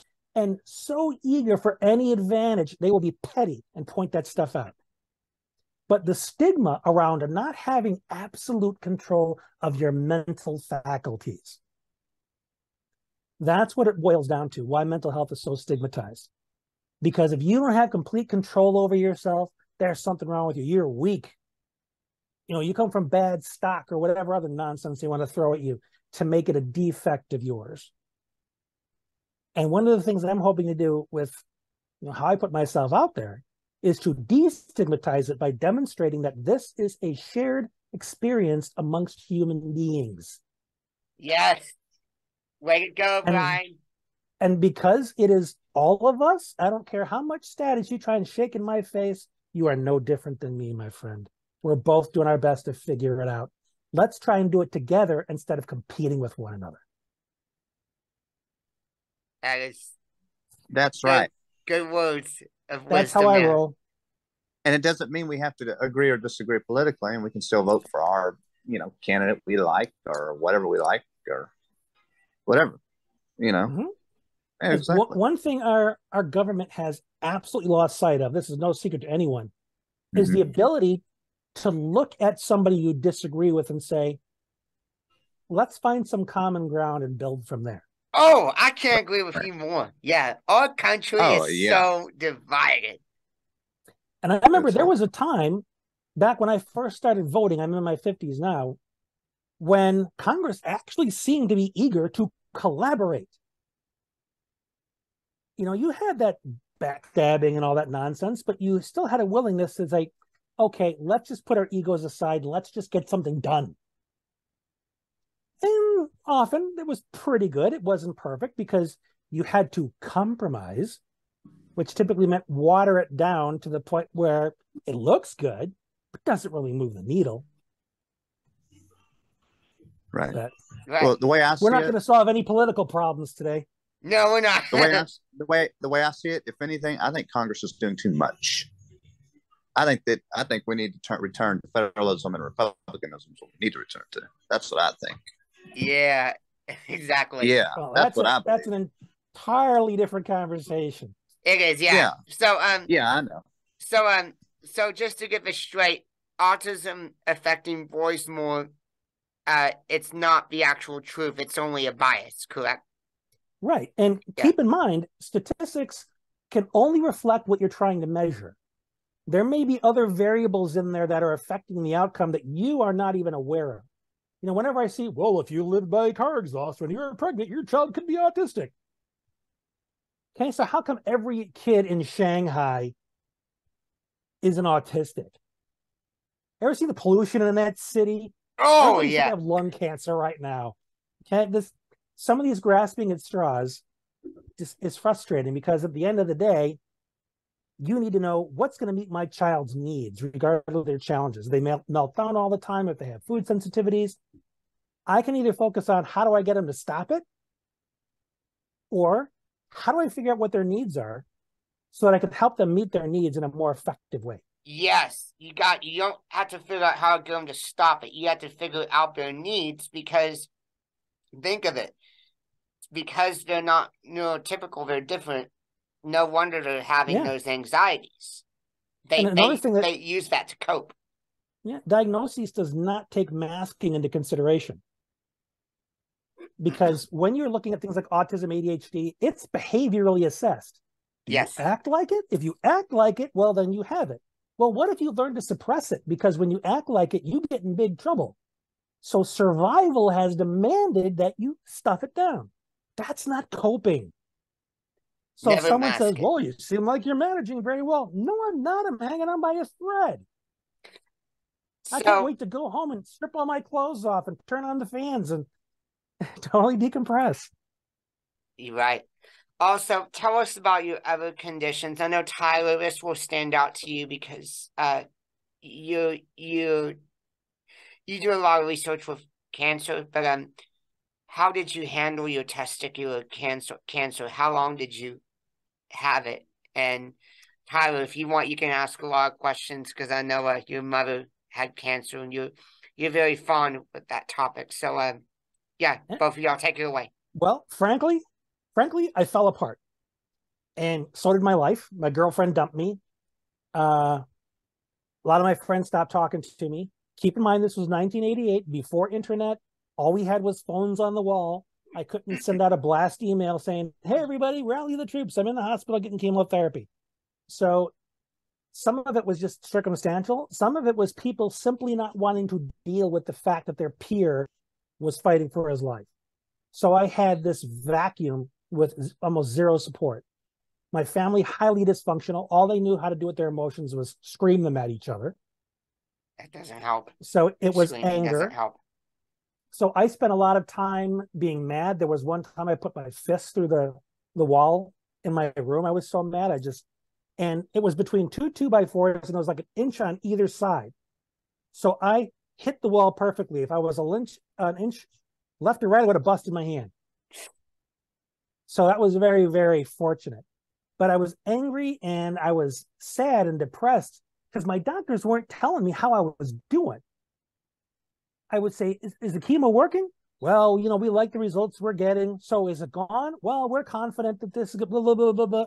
so eager for any advantage, they will be petty and point that stuff out. But the stigma around not having absolute control of your mental faculties, that's what it boils down to, why mental health is so stigmatized. Because if you don't have complete control over yourself, there's something wrong with you. You're weak. You come from bad stock or whatever other nonsense they want to throw at you to make it a defect of yours. And one of the things that I'm hoping to do with how I put myself out there is to destigmatize it by demonstrating that this is a shared experience amongst human beings. Yes. Way to go, Brian. And because it is all of us, I don't care how much status you try and shake in my face, you are no different than me, my friend. We're both doing our best to figure it out. Let's try and do it together instead of competing with one another. That's right. Good words of wisdom. That's how I roll. And it doesn't mean we have to agree or disagree politically, and we can still vote for our, candidate we like or whatever we like or whatever, Mm-hmm. Exactly. One thing our government has absolutely lost sight of, this is no secret to anyone, is the ability to look at somebody you disagree with and say, let's find some common ground and build from there. Oh, I can't agree with you more. Yeah, our country is so divided. And I remember there was a time back when I first started voting, I'm in my 50s now, when Congress actually seemed to be eager to collaborate. You had that backstabbing and all that nonsense, but you still had a willingness to say, okay, let's just put our egos aside. Let's just get something done. And often it was pretty good. It wasn't perfect because you had to compromise, which typically meant water it down to the point where it looks good, but doesn't really move the needle. Right. But, well, the way I see we're not going to solve any political problems today. No, we're not. the way I see it, if anything, I think Congress is doing too much. I think we need to return to federalism and republicanism. So we need to return to. That's what I think. Yeah, exactly. Yeah, well, that's an entirely different conversation. It is, yeah. So yeah, I know. So just to get this straight, autism affecting boys more, it's not the actual truth. It's only a bias, correct? Right. And keep in mind, statistics can only reflect what you're trying to measure. There may be other variables in there that are affecting the outcome that you are not even aware of. You know, whenever I see, well, if you lived by car exhaust when you were pregnant, your child could be autistic. Okay, so how come every kid in Shanghai isn't autistic? Ever see the pollution in that city? Oh, Everybody should have lung cancer right now. Okay, some of these grasping at straws just is frustrating, because at the end of the day, you need to know what's going to meet my child's needs, regardless of their challenges. They melt down all the time if they have food sensitivities. I can either focus on how do I get them to stop it, or how do I figure out what their needs are so that I can help them meet their needs in a more effective way. Yes, you don't have to figure out how to get them to stop it. You have to figure out their needs, because think of it. Because they're not neurotypical, they're different. No wonder they're having those anxieties. They use that to cope. Yeah, diagnosis does not take masking into consideration. Because when you're looking at things like autism, ADHD, it's behaviorally assessed. Do you act like it? If you act like it, well, then you have it. Well, what if you learn to suppress it? Because when you act like it, you get in big trouble. So survival has demanded that you stuff it down. That's not coping. So if someone says, well, you seem like you're managing very well. No, I'm not. I'm hanging on by a thread. I can't wait to go home and strip all my clothes off and turn on the fans and totally decompress. You're right. Also, tell us about your other conditions. I know, Tyler, this will stand out to you because you do a lot of research with cancer, but how did you handle your testicular cancer? How long did you have it? And Tyler, if you want, you can ask a lot of questions, because I know your mother had cancer and you're very fond with that topic. So both of y'all take it away. Well, frankly, I fell apart, and so did my life. My girlfriend dumped me. A lot of my friends stopped talking to me. Keep in mind, this was 1988, before internet. All we had was phones on the wall. I couldn't send out a blast email saying, hey, everybody, rally the troops. I'm in the hospital getting chemotherapy. So some of it was just circumstantial. Some of it was people simply not wanting to deal with the fact that their peer was fighting for his life. So I had this vacuum with almost zero support. My family, highly dysfunctional. All they knew how to do with their emotions was scream them at each other. That doesn't help. So it was anger. Doesn't help. So I spent a lot of time being mad. There was one time I put my fist through the wall in my room. I was so mad. And it was between two 2x4s, and it was like an inch on either side. So I hit the wall perfectly. If I was an inch left or right, I would have busted my hand. So that was very, very fortunate. But I was angry and I was sad and depressed because my doctors weren't telling me how I was doing. I would say, is the chemo working? Well, we like the results we're getting. So is it gone? Well, we're confident that this is blah, blah, blah, blah, blah.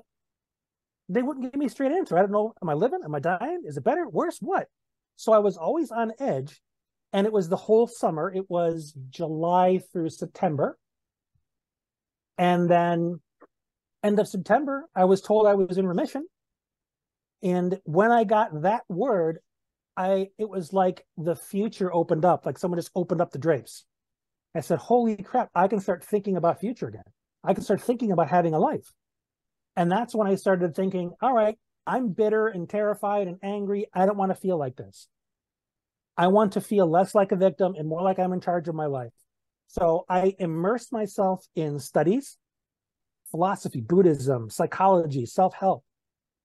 They wouldn't give me a straight answer. I don't know. Am I living? Am I dying? Is it better? Worse? What? So I was always on edge. And it was the whole summer. It was July through September. And then end of September, I was told I was in remission. And when I got that word, it was like the future opened up, like someone just opened up the drapes. I said, holy crap, I can start thinking about future again. I can start thinking about having a life. And that's when I started thinking, all right, I'm bitter and terrified and angry. I don't want to feel like this. I want to feel less like a victim and more like I'm in charge of my life. So I immersed myself in studies, philosophy, Buddhism, psychology, self-help.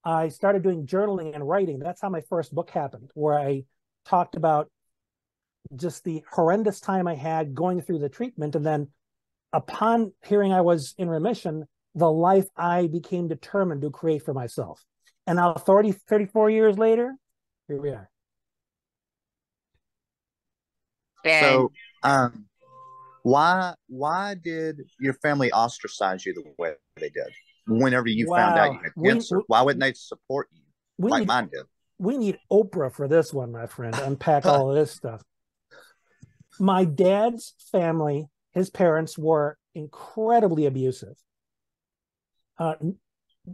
I started doing journaling and writing. That's how my first book happened, where I talked about just the horrendous time I had going through the treatment. And then upon hearing I was in remission, the life I became determined to create for myself. And now 34 years later, here we are. So, why did your family ostracize you the way they did? Whenever you found out you had cancer, why wouldn't they support you like mine did? We need Oprah for this one, my friend, to unpack all of this stuff. My dad's family, his parents were incredibly abusive.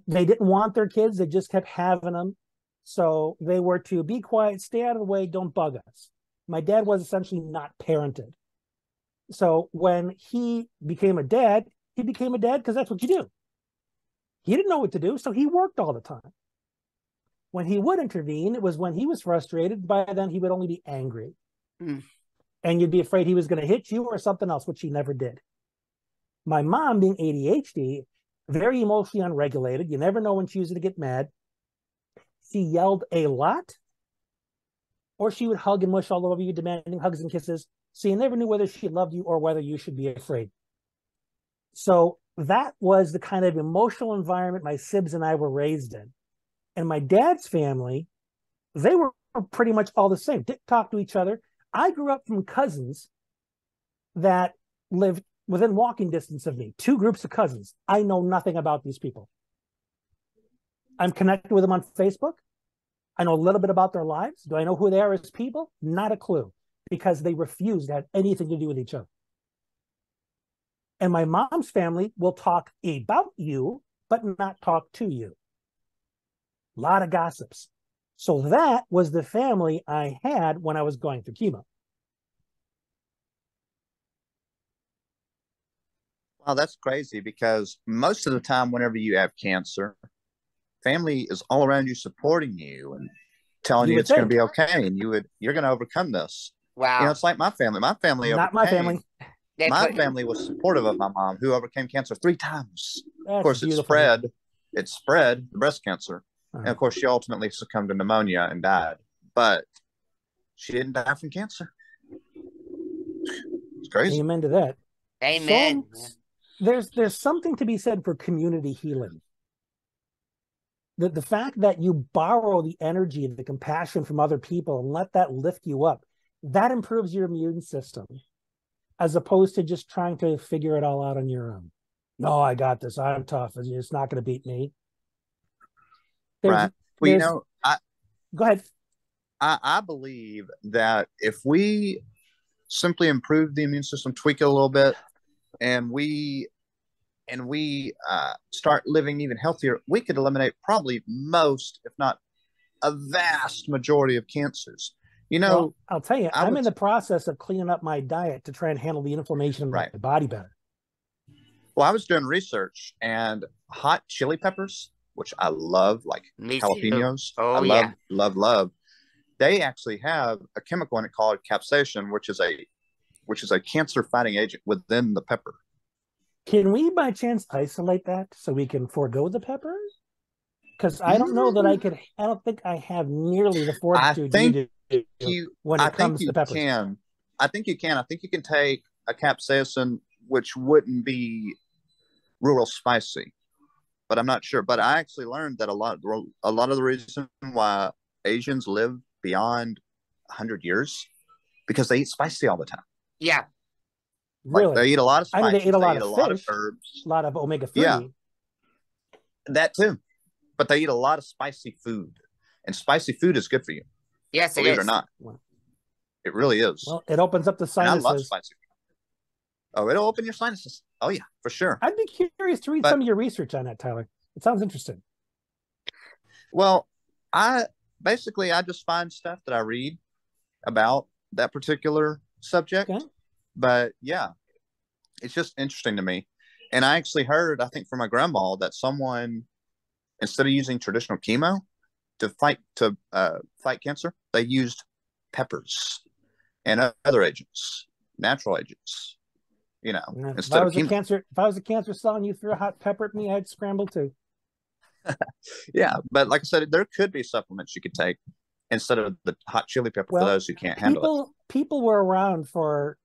They didn't want their kids. They just kept having them. So they were to be quiet, stay out of the way, don't bug us. My dad was essentially not parented. So when he became a dad, he became a dad because that's what you do. He didn't know what to do, so he worked all the time. When he would intervene, it was when he was frustrated. By then, he would only be angry. Mm. And you'd be afraid he was going to hit you or something else, which he never did. My mom, being ADHD, very emotionally unregulated. You never know when she was going to get mad. She yelled a lot, or she would hug and mush all over you, demanding hugs and kisses. So you never knew whether she loved you or whether you should be afraid. So that was the kind of emotional environment my sibs and I were raised in. And my dad's family, they were pretty much all the same. Didn't talk to each other. I grew up from cousins that lived within walking distance of me. 2 groups of cousins. I know nothing about these people. I'm connected with them on Facebook. I know a little bit about their lives. Do I know who they are as people? Not a clue, because they refuse to have anything to do with each other. And my mom's family will talk about you, but not talk to you. A lot of gossips. So that was the family I had when I was going through chemo. Wow, that's crazy, because most of the time, whenever you have cancer, family is all around you supporting you and telling you it's going to be okay, and you're going to overcome this. Wow. You know, it's like my family. My family Not my family. My family was supportive of my mom, who overcame cancer 3 times. That's of course, it spread the breast cancer. And of course, she ultimately succumbed to pneumonia and died. But she didn't die from cancer. It's crazy. Amen to that. Amen. So, there's something to be said for community healing. The fact that you borrow the energy and the compassion from other people and let that lift you up, that improves your immune system, as opposed to just trying to figure it all out on your own. No, I got this. I'm tough. It's not going to beat me. Right. Well, you know, go ahead. I believe that if we simply improve the immune system, tweak it a little bit, and we start living even healthier, we could eliminate probably most, if not a vast majority, of cancers. You know, well, I'll tell you, I'm in the process of cleaning up my diet to try and handle the inflammation in my body better. Well, I was doing research, and hot chili peppers, which I love, like jalapenos. Oh, I love. They actually have a chemical in it called capsaicin, which is a cancer-fighting agent within the pepper. Can we, by chance, isolate that so we can forego the pepper? Because I don't know that I could. I don't think I have nearly the fortitude you do when it comes to peppers. I think you can. I think you can take a capsaicin, which wouldn't be real spicy, but I'm not sure. But I actually learned that a lot of the reason why Asians live beyond 100 years because they eat spicy all the time. Yeah. Really? Like they eat a lot of spices. I know they eat a lot of fish, lot of herbs, a lot of omega-3. Yeah, that too. But they eat a lot of spicy food, and spicy food is good for you. Yes, believe it or not. It really is. Well, it opens up the sinuses. And I love spicy food. Oh, it'll open your sinuses. Oh yeah, for sure. I'd be curious to read some of your research on that, Tyler. It sounds interesting. Well, I just find stuff that I read about that particular subject. Okay. But yeah, it's just interesting to me. And I actually heard, I think from my grandma, that someone, instead of using traditional chemo to fight cancer, they used peppers and other agents, natural agents. You know, instead of chemo. If I was a cancer cell and you threw a hot pepper at me, I'd scramble too. Yeah, but like I said, there could be supplements you could take instead of the hot chili pepper for those who can't handle it. People were around for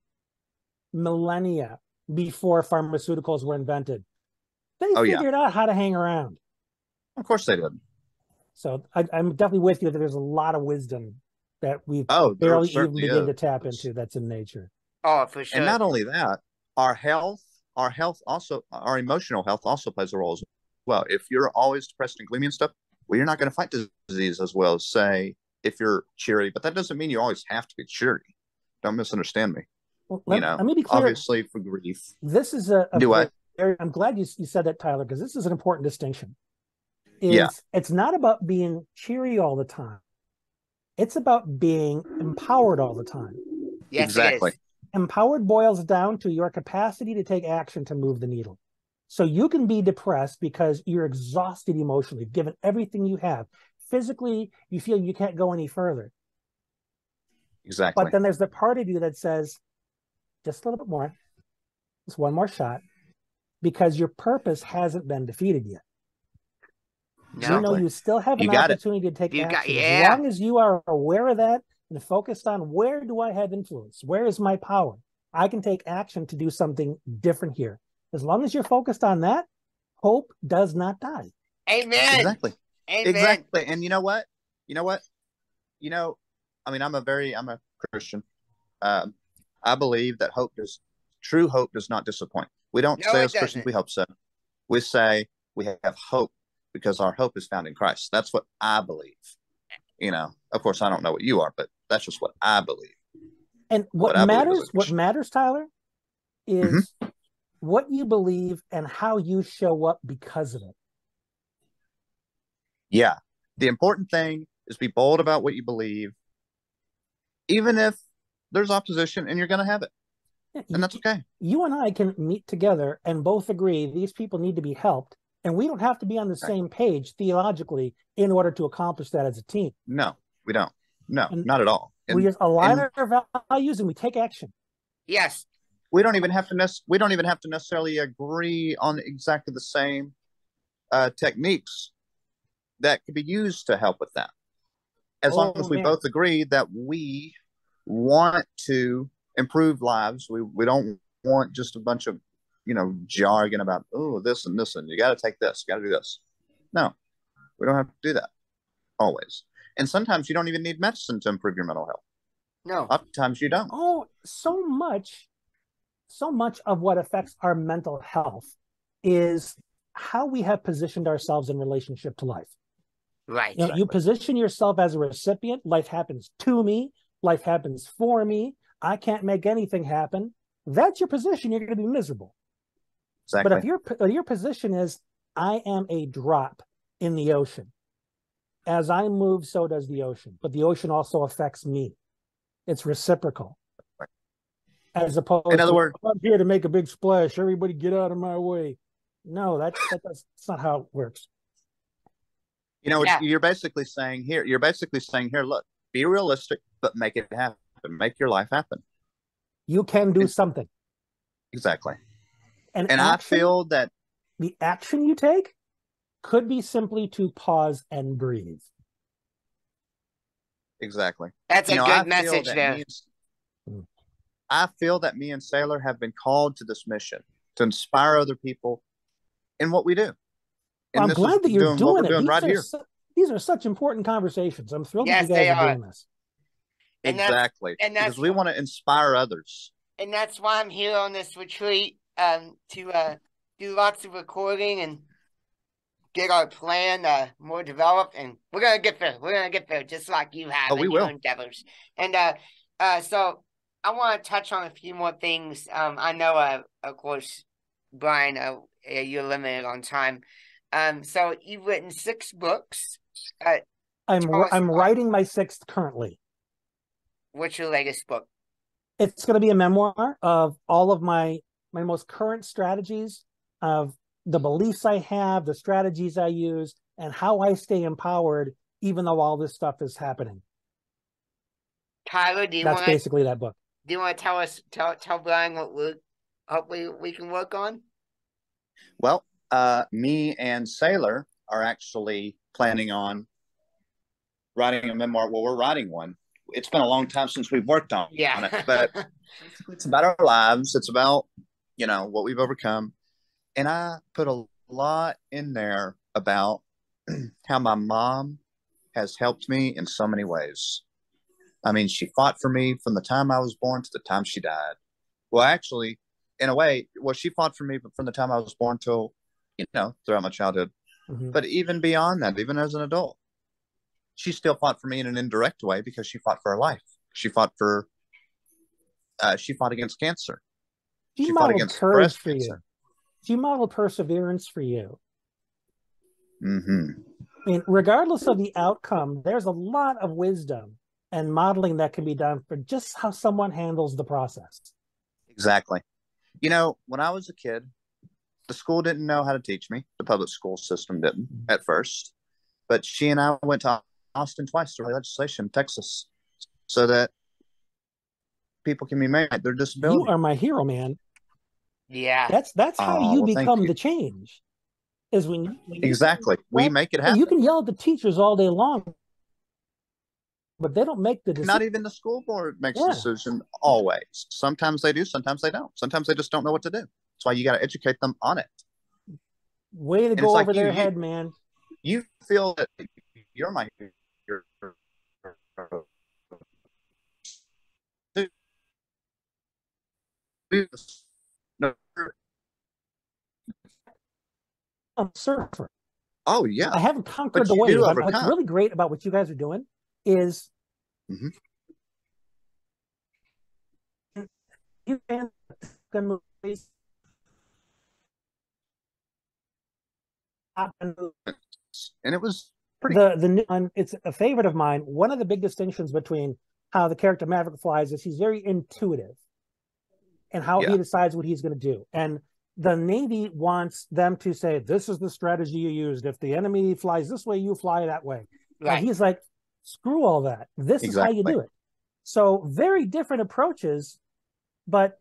millennia before pharmaceuticals were invented. They figured out how to hang around. Of course they did. So I'm definitely with you that there's a lot of wisdom that we've barely even begin to tap into that's in nature. Oh, for sure. And not only that, our emotional health also plays a role as well. If you're always depressed and gloomy and stuff, well, you're not going to fight disease as well as, say, if you're cheery. But that doesn't mean you always have to be cheery. Don't misunderstand me. Well, let me be clear. Obviously, for grief. This is I'm glad you said that, Tyler, because this is an important distinction. It's not about being cheery all the time. It's about being empowered all the time. Yes, exactly. It is. Empowered boils down to your capacity to take action to move the needle. So you can be depressed because you're exhausted emotionally, given everything you have. Physically, you feel you can't go any further. Exactly. But then there's the part of you that says, just a little bit more, just one more shot, because your purpose hasn't been defeated yet. No. You know, you still have an opportunity to take action. As long as you are aware of that and focused on, where do I have influence? Where is my power? I can take action to do something different here. As long as you're focused on that, hope does not die. Amen. Exactly. Amen. Exactly. And you know what? I mean, I'm a Christian. I believe that true hope does not disappoint. We don't say as Christians we hope so. We say we have hope because our hope is found in Christ. That's what I believe. Of course, I don't know what you are, but that's just what I believe. And what matters, Tyler, is what you believe and how you show up because of it. Yeah. The important thing is be bold about what you believe, even if there's opposition, and you're going to have it. And that's okay. You and I can meet together and both agree these people need to be helped, and we don't have to be on the same page theologically in order to accomplish that as a team. No, we don't. No, not at all. We just align our values and we take action. Yes. We don't even have to necessarily agree on exactly the same techniques that could be used to help with that. As long as we both agree that we want to improve lives, we don't want just a bunch of jargon about this and this and you got to take this, you got to do this. No, we don't have to do that always. And sometimes you don't even need medicine to improve your mental health. No, oftentimes you don't. So much of what affects our mental health is how we have positioned ourselves in relationship to life. Right. You position yourself as a recipient. Life happens to me. Life happens for me. I can't make anything happen. That's your position. You're going to be miserable. Exactly. But if your position is, I am a drop in the ocean. As I move, so does the ocean. But the ocean also affects me. It's reciprocal. As opposed in other words, I'm here to make a big splash. Everybody get out of my way. No, that's not how it works. You're basically saying here, look, be realistic, but make it happen. Make your life happen. You can do something. Exactly. And I feel that the action you take could be simply to pause and breathe. Exactly. That's a good message there. I feel that me and Sailor have been called to this mission to inspire other people in what we do. Well, I'm glad that you're doing it. Right here. These are such important conversations. I'm thrilled that you guys are doing this. Exactly. Because we want to inspire others. And that's why I'm here on this retreat, to do lots of recording and get our plan more developed. And we're going to get there. We're going to get there just like you have in your endeavors. And so I want to touch on a few more things. I know, of course, Brian, you're limited on time. So you've written 6 books. I'm writing my 6th currently. What's your latest book? It's going to be a memoir of all of my most current strategies, of the beliefs I have, the strategies I use, and how I stay empowered even though all this stuff is happening. Tyler, that's basically that book. Do you want to tell Brian what hopefully we can work on? Well, me and Sailor are actually planning on writing a memoir. Well, we're writing one. It's been a long time since we've worked on it, but it's about our lives. It's about, what we've overcome. And I put a lot in there about how my mom has helped me in so many ways. I mean, she fought for me from the time I was born to the time she died. Well, actually, in a way, she fought for me from the time I was born till, throughout my childhood. Mm-hmm. But even beyond that, even as an adult, she still fought for me in an indirect way because she fought for her life. She fought against cancer. She fought against breast cancer. she modeled perseverance for you. Mm-hmm. I mean, regardless of the outcome, there's a lot of wisdom and modeling that can be done for just how someone handles the process. Exactly. You know, when I was a kid, the school didn't know how to teach me. The public school system didn't at first. But she and I went to Austin twice to legislation in Texas so that people can be made their disability. You are my hero, man. Yeah. That's how you become you. the change. Is when exactly. We make it happen. You can yell at the teachers all day long, but they don't make the decision. Not even the school board makes the decision always. Sometimes they do, sometimes they don't. Sometimes they just don't know what to do. That's why you got to educate them on it. Way to go over their head, man. You feel that you're my hero. I'm a surfer. Oh yeah. I haven't conquered the wave. What's really great about what you guys are doing is you can and it was pretty it's a favorite of mine. One of the big distinctions between how the character Maverick flies is he's very intuitive and how he decides what he's going to do. And the Navy wants them to say, this is the strategy you used. If the enemy flies this way, you fly that way. Right. And he's like, screw all that. This is how you do it. So very different approaches, but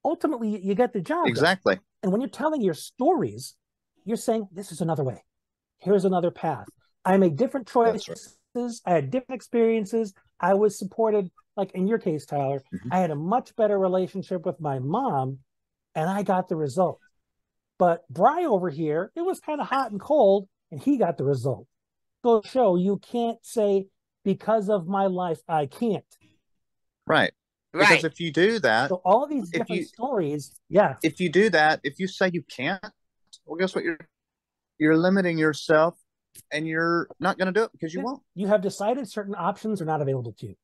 ultimately you get the job done. And when you're telling your stories, you're saying, this is another way. Here's another path. I made different choices. Right. I had different experiences. I was supported, like in your case, Tyler, I had a much better relationship with my mom, and I got the result. But Bry over here, it was kind of hot and cold, and he got the result. So show you can't say, because of my life, I can't. Right. Because if you do that, so all these different stories, if you do that, if you say you can't, well, guess what? You're limiting yourself, and you're not going to do it because you won't. You have decided certain options are not available to you,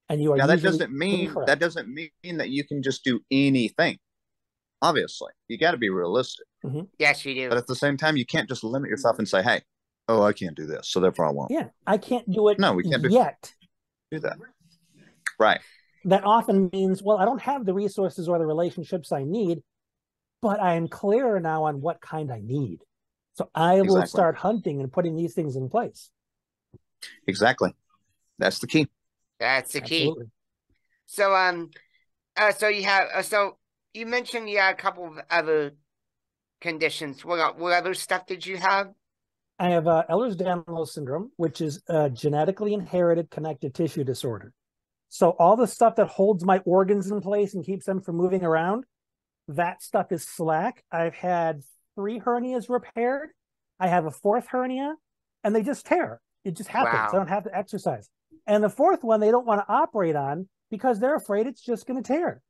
and you are. Now that doesn't mean that you can just do anything. Obviously, you got to be realistic. Yes, you do. But at the same time, you can't just limit yourself and say, "Hey, oh, I can't do this, so therefore I won't." Yeah, I can't do it. No, we can't do that. Right. That often means, well, I don't have the resources or the relationships I need, but I am clearer now on what kind I need. So I will start hunting and putting these things in place. Exactly. That's the key. That's the key. So, so you have, so you mentioned you had a couple of other conditions. What other stuff did you have? I have Ehlers-Danlos syndrome, which is a genetically inherited connective tissue disorder. So all the stuff that holds my organs in place and keeps them from moving around, that stuff is slack. I've had 3 hernias repaired. I have a 4th hernia, and they just tear. It just happens. Wow. I don't have to exercise. And the 4th one, they don't want to operate on because they're afraid it's just going to tear.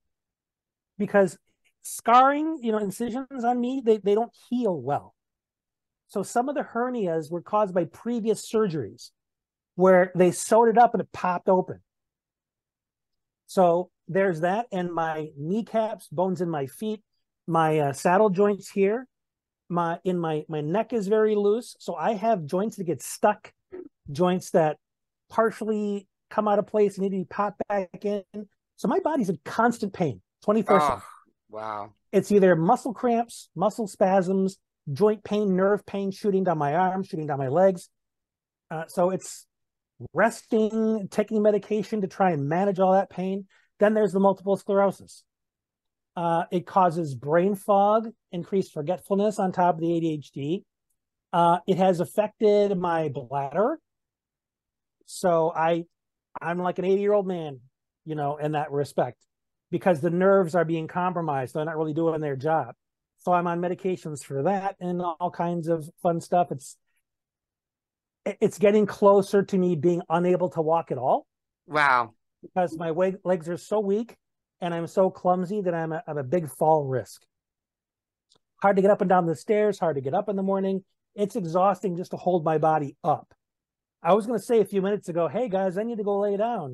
Because scarring, incisions on me, they don't heal well. So some of the hernias were caused by previous surgeries where they sewed it up and it popped open. So there's that, and my kneecaps, bones in my feet, my saddle joints here, my neck is very loose. So I have joints that get stuck, joints that partially come out of place and need to be popped back in. So my body's in constant pain, 24/7. Wow. It's either muscle cramps, muscle spasms, joint pain, nerve pain shooting down my arms, shooting down my legs. So it's resting, taking medication to try and manage all that pain. Then there's the multiple sclerosis. It causes brain fog, increased forgetfulness on top of the ADHD. It has affected my bladder. So I'm like an 80-year-old man, in that respect, because the nerves are being compromised. They're not really doing their job. So I'm on medications for that and all kinds of fun stuff. It's getting closer to me being unable to walk at all. Wow. Because my legs are so weak and I'm so clumsy that I'm a big fall risk. Hard to get up and down the stairs, hard to get up in the morning. It's exhausting just to hold my body up. I was going to say a few minutes ago, hey guys, I need to go lay down.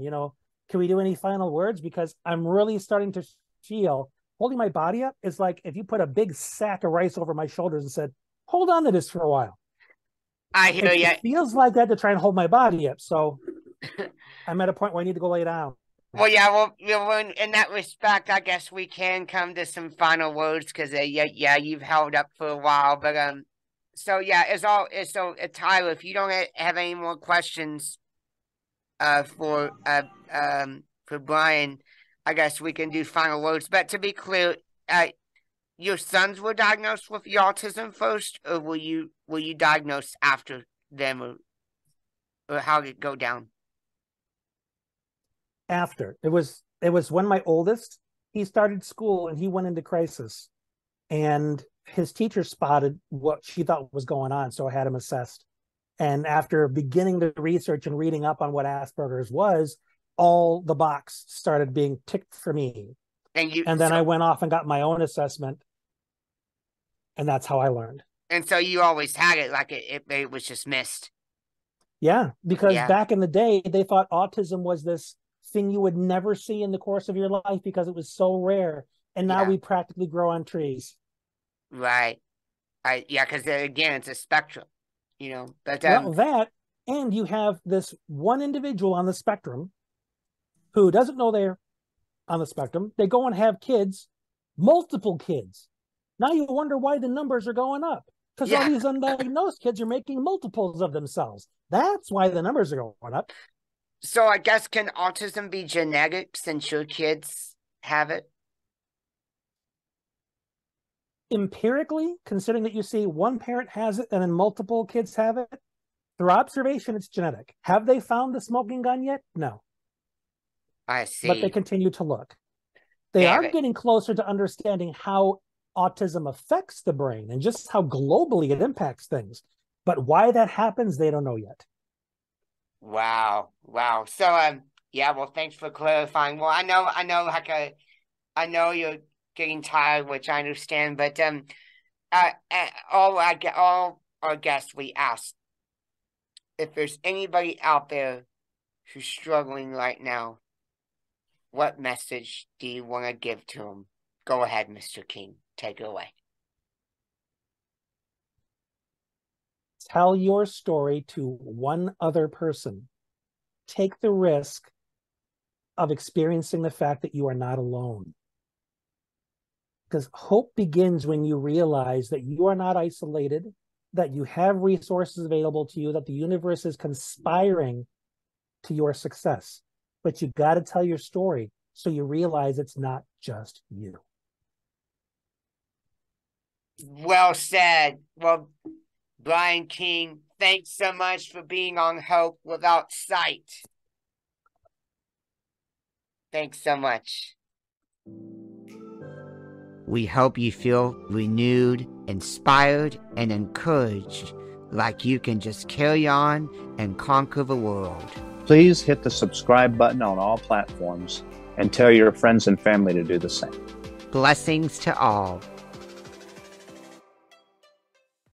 Can we do any final words? Because I'm really starting to feel holding my body up is like if you put a big sack of rice over my shoulders and said, hold on to this for a while. I hear you. It feels like that to try and hold my body up. So I'm at a point where I need to go lay down. Well, yeah, well, in that respect, I guess we can come to some final words because, you've held up for a while. But, so Tyler, if you don't have any more questions, for Brian, I guess we can do final words. But to be clear, your sons were diagnosed with autism first, or were you diagnosed after them, or how did it go down? After. It was when my oldest, he started school and he went into crisis, and his teacher spotted what she thought was going on, so I had him assessed. And after beginning to research and reading up on what Asperger's was, all the box started being ticked for me. And then I went off and got my own assessment, and that's how I learned. And so you always had it, like it was just missed. Yeah, because back in the day, they thought autism was this thing you would never see in the course of your life because it was so rare. And now we practically grow on trees. Right. Because again, it's a spectrum, But well, that, and you have this one individual on the spectrum who doesn't know they're on the spectrum. They go and have kids, multiple kids. Now you wonder why the numbers are going up. Because all these undiagnosed kids are making multiples of themselves. That's why the numbers are going up. So I guess, can autism be genetic since your kids have it? Empirically, considering that you see one parent has it and then multiple kids have it, through observation, it's genetic. Have they found the smoking gun yet? No. I see. But they continue to look. They are getting closer to understanding how autism affects the brain and just how globally it impacts things. But why that happens, they don't know yet. Wow. So, well, thanks for clarifying. Well, I know you're getting tired, which I understand, but all our guests, we asked if there's anybody out there who's struggling right now, what message do you want to give to them? Go ahead, Mr. King. Take it away. Tell your story to one other person. Take the risk of experiencing the fact that you are not alone. Because hope begins when you realize that you are not isolated, that you have resources available to you, that the universe is conspiring to your success. But you got to tell your story so you realize it's not just you. Well said. Well, Brian King, thanks so much for being on Hope Without Sight. Thanks so much. We hope you feel renewed, inspired, and encouraged, like you can just carry on and conquer the world. Please hit the subscribe button on all platforms and tell your friends and family to do the same. Blessings to all.